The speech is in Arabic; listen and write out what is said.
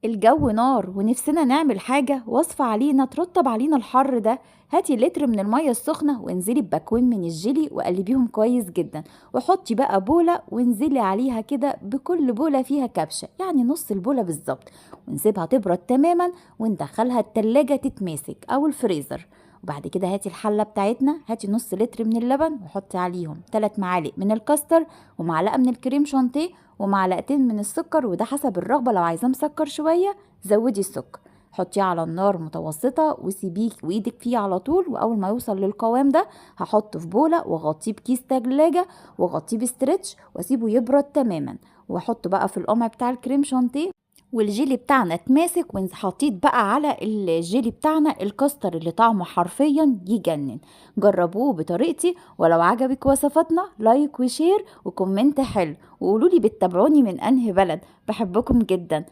الجو نار ونفسنا نعمل حاجة وصفة علينا ترطب علينا الحر ده. هاتي لتر من المية السخنة وانزلي بباكوين من الجيلي وقلبيهم كويس جدا، وحطي بقى بولة وانزلي عليها كده بكل بولة فيها كبشة، يعني نص البولة بالظبط، ونسيبها تبرد تماما وندخلها التلاجة تتماسك أو الفريزر. وبعد كده هاتي الحلة بتاعتنا، هاتي نص لتر من اللبن وحطي عليهم 3 معالق من الكاستر ومعلقة من الكريم شانتيه ومعلقتين من السكر، وده حسب الرغبة، لو عايزاه مسكر شوية زودي السكر. حطيه على النار متوسطة وسيبيه وايدك فيه على طول، واول ما يوصل للقوام ده هحطه في بولة واغطيه بكيس تلاجة واغطيه بستريتش واسيبه يبرد تماما، واحطه بقى في القمع بتاع الكريم شانتيه والجيلي بتاعنا اتماسك. وحطيت بقى على الجيلي بتاعنا الكاستر اللي طعمه حرفيا يجنن. جربوه بطريقتي، ولو عجبك وصفاتنا لايك وشير وكومنت حلو، وقولولي بتتابعوني من انهي بلد. بحبكم جدا.